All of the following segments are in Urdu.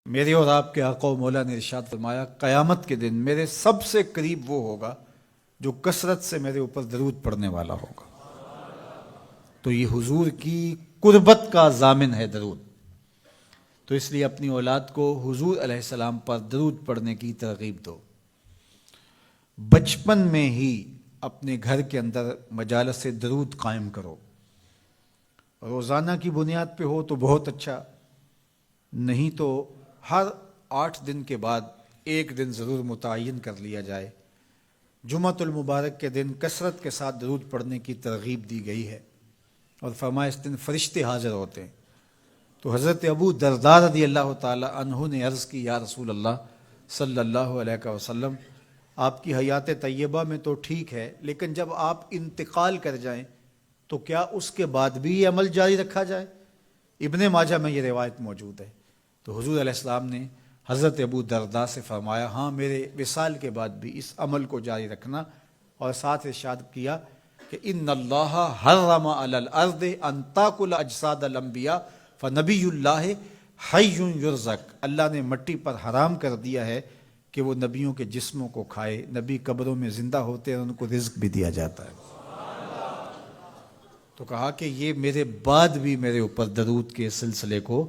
میرے اور آپ کے آقا و مولا نے ارشاد فرمایا قیامت کے دن میرے سب سے قریب وہ ہوگا جو کثرت سے میرے اوپر درود پڑھنے والا ہوگا۔ تو یہ حضور کی قربت کا ضامن ہے درود، تو اس لیے اپنی اولاد کو حضور علیہ السلام پر درود پڑھنے کی ترغیب دو۔ بچپن میں ہی اپنے گھر کے اندر مجالس درود قائم کرو، روزانہ کی بنیاد پہ ہو تو بہت اچھا، نہیں تو ہر 8 دن کے بعد ایک دن ضرور متعین کر لیا جائے۔ جمعۃ المبارک کے دن کثرت کے ساتھ درود پڑھنے کی ترغیب دی گئی ہے، اور فرمایا اس دن فرشتے حاضر ہوتے ہیں۔ تو حضرت ابو درداء رضی اللہ تعالی عنہ نے عرض کی، یا رسول اللہ صلی اللہ علیہ وسلم، آپ کی حیات طیبہ میں تو ٹھیک ہے، لیکن جب آپ انتقال کر جائیں تو کیا اس کے بعد بھی یہ عمل جاری رکھا جائے؟ ابن ماجہ میں یہ روایت موجود ہے۔ تو حضور علیہ السلام نے حضرت ابو درداء سے فرمایا، ہاں میرے وصال کے بعد بھی اس عمل کو جاری رکھنا، اور ساتھ ارشاد کیا کہ ان اللہ حرم علی الارض ان تاکل اجساد الانبیاء فنبی اللہ حی یرزق، اللہ نے مٹی پر حرام کر دیا ہے کہ وہ نبیوں کے جسموں کو کھائے، نبی قبروں میں زندہ ہوتے ہیں اور ان کو رزق بھی دیا جاتا ہے۔ تو کہا کہ یہ میرے بعد بھی میرے اوپر درود کے سلسلے کو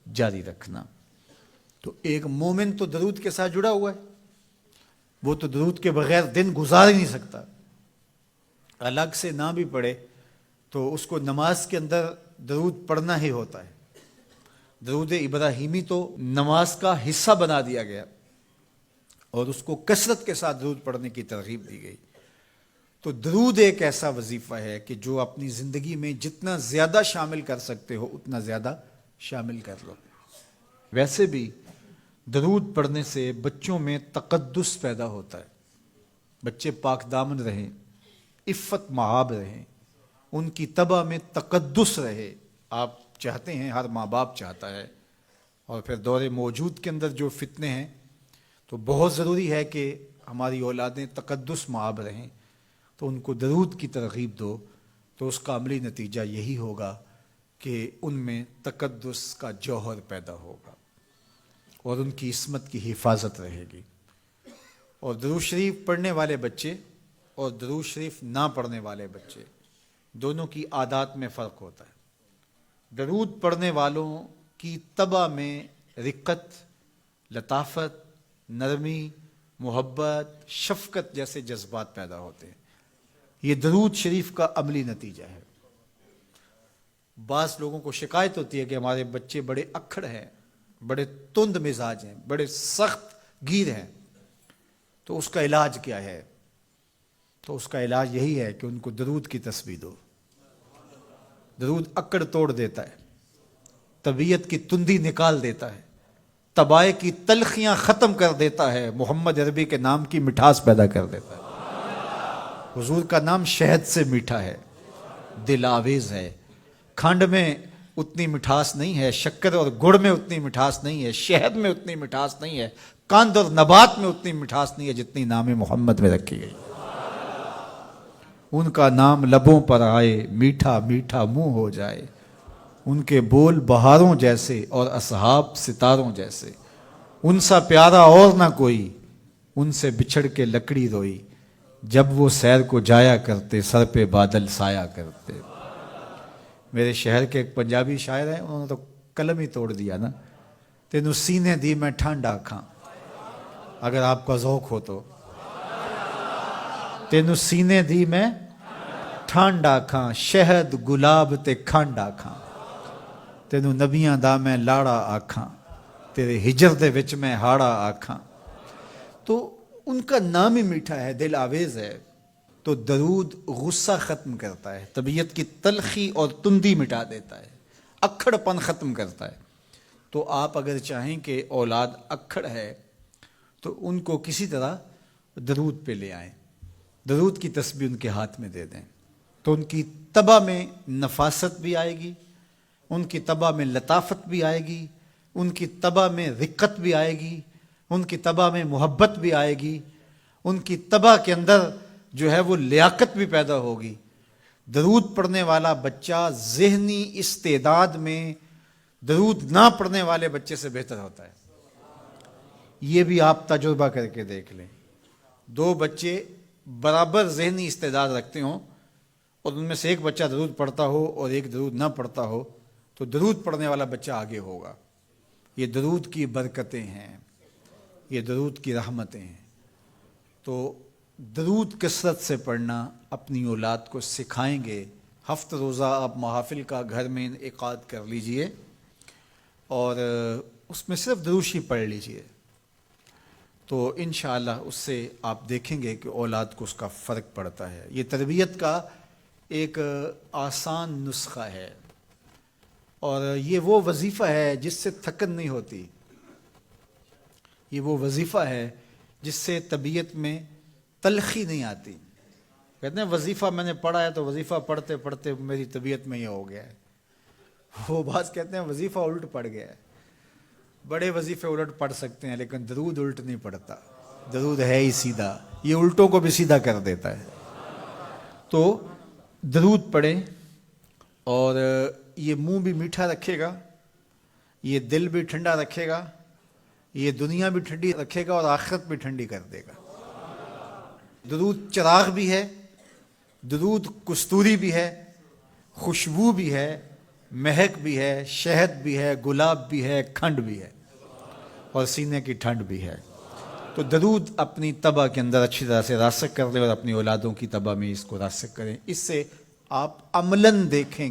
جاری رکھنا۔ تو ایک مومن تو درود کے ساتھ جڑا ہوا ہے، وہ تو درود کے بغیر دن گزار ہی نہیں سکتا، الگ سے نہ بھی پڑھے تو اس کو نماز کے اندر درود پڑھنا ہی ہوتا ہے۔ درود ابراہیمی تو نماز کا حصہ بنا دیا گیا، اور اس کو کثرت کے ساتھ درود پڑھنے کی ترغیب دی گئی۔ تو درود ایک ایسا وظیفہ ہے کہ جو اپنی زندگی میں جتنا زیادہ شامل کر سکتے ہو اتنا زیادہ شامل کر لو۔ ویسے بھی درود پڑھنے سے بچوں میں تقدس پیدا ہوتا ہے، بچے پاک دامن رہیں، عفت مآب رہیں، ان کی طبع میں تقدس رہے۔ آپ چاہتے ہیں، ہر ماں باپ چاہتا ہے، اور پھر دور موجود کے اندر جو فتنے ہیں تو بہت ضروری ہے کہ ہماری اولادیں تقدس مآب رہیں۔ تو ان کو درود کی ترغیب دو، تو اس کا عملی نتیجہ یہی ہوگا کہ ان میں تقدس کا جوہر پیدا ہوگا، اور ان کی عصمت کی حفاظت رہے گی۔ اور درود شریف پڑھنے والے بچے اور درود شریف نہ پڑھنے والے بچے دونوں کی عادات میں فرق ہوتا ہے۔ درود پڑھنے والوں کی طبع میں رقت، لطافت، نرمی، محبت، شفقت جیسے جذبات پیدا ہوتے ہیں۔ یہ درود شریف کا عملی نتیجہ ہے۔ بعض لوگوں کو شکایت ہوتی ہے کہ ہمارے بچے بڑے اکھڑ ہیں، بڑے تند مزاج ہیں، بڑے سخت گیر ہیں، تو اس کا علاج کیا ہے؟ تو اس کا علاج یہی ہے کہ ان کو درود کی تسبیح دو۔ درود اکڑ توڑ دیتا ہے، طبیعت کی تندی نکال دیتا ہے، طبائع کی تلخیاں ختم کر دیتا ہے، محمد عربی کے نام کی مٹھاس پیدا کر دیتا ہے۔ حضور کا نام شہد سے میٹھا ہے، دل آویز ہے، کھنڈ میں اتنی مٹھاس نہیں ہے، شکر اور گڑ میں اتنی مٹھاس نہیں ہے، شہد میں اتنی مٹھاس نہیں ہے، قند اور نبات میں اتنی مٹھاس نہیں ہے جتنی نام محمد میں رکھی گئی۔ ان کا نام لبوں پر آئے، میٹھا میٹھا منہ ہو جائے، ان کے بول بہاروں جیسے اور اصحاب ستاروں جیسے، ان سا پیارا اور نہ کوئی، ان سے بچھڑ کے لکڑی روئی، جب وہ سیر کو جایا کرتے سر پہ بادل سایا کرتے۔ میرے شہر کے ایک پنجابی شاعر ہیں، انہوں نے تو قلم ہی توڑ دیا نا، تینوں سینے دی میں ٹھنڈ آکھاں، اگر آپ کا ذوق ہو تو، تینوں سینے دی میں ٹھنڈ آکھاں، شہد گلاب تے کھنڈ آکھاں، تینوں نبیاں دا میں لاڑا آکھاں، تیرے ہجر دے وچ میں ہاڑا آکھاں۔ تو ان کا نام ہی میٹھا ہے، دل آویز ہے۔ تو درود غصہ ختم کرتا ہے، طبیعت کی تلخی اور تندی مٹا دیتا ہے، اکھڑ پن ختم کرتا ہے۔ تو آپ اگر چاہیں کہ اولاد اکھڑ ہے تو ان کو کسی طرح درود پہ لے آئیں، درود کی تسبیح ان کے ہاتھ میں دے دیں، تو ان کی طبع میں نفاست بھی آئے گی، ان کی طبع میں لطافت بھی آئے گی، ان کی طبع میں رقت بھی آئے گی، ان کی طبع میں محبت بھی آئے گی، ان کی طبع کے اندر جو ہے وہ لیاقت بھی پیدا ہوگی۔ درود پڑھنے والا بچہ ذہنی استعداد میں درود نہ پڑھنے والے بچے سے بہتر ہوتا ہے۔ یہ بھی آپ تجربہ کر کے دیکھ لیں، دو بچے برابر ذہنی استعداد رکھتے ہوں اور ان میں سے ایک بچہ درود پڑھتا ہو اور ایک درود نہ پڑھتا ہو تو درود پڑھنے والا بچہ آگے ہوگا۔ یہ درود کی برکتیں ہیں، یہ درود کی رحمتیں ہیں۔ تو درود کثرت سے پڑھنا اپنی اولاد کو سکھائیں گے۔ ہفتہ روزہ آپ محافل کا گھر میں انعقاد کر لیجئے اور اس میں صرف دروشی پڑھ لیجئے، تو انشاءاللہ اس سے آپ دیکھیں گے کہ اولاد کو اس کا فرق پڑتا ہے۔ یہ تربیت کا ایک آسان نسخہ ہے اور یہ وہ وظیفہ ہے جس سے تھکن نہیں ہوتی، یہ وہ وظیفہ ہے جس سے طبیعت میں تلخی نہیں آتی۔ کہتے ہیں وظیفہ میں نے پڑھا ہے تو وظیفہ پڑھتے پڑھتے میری طبیعت میں یہ ہو گیا ہے، وہ بات کہتے ہیں وظیفہ الٹ پڑ گیا ہے۔ بڑے وظیفے الٹ پڑھ سکتے ہیں لیکن درود الٹ نہیں پڑھتا، درود ہے ہی سیدھا، یہ الٹوں کو بھی سیدھا کر دیتا ہے۔ تو درود پڑھیں اور یہ منہ بھی میٹھا رکھے گا، یہ دل بھی ٹھنڈا رکھے گا، یہ دنیا بھی ٹھنڈی رکھے گا اور آخرت بھی ٹھنڈی کر دے گا۔ درود چراغ بھی ہے، درود کستوری بھی ہے، خوشبو بھی ہے، مہک بھی ہے، شہد بھی ہے، گلاب بھی ہے، کھنڈ بھی ہے اور سینے کی ٹھنڈ بھی ہے۔ تو درود اپنی طبع کے اندر اچھی طرح سے راسخ کر لیں اور اپنی اولادوں کی طبع میں اس کو راسخ کریں۔ اس سے آپ عملاً دیکھیں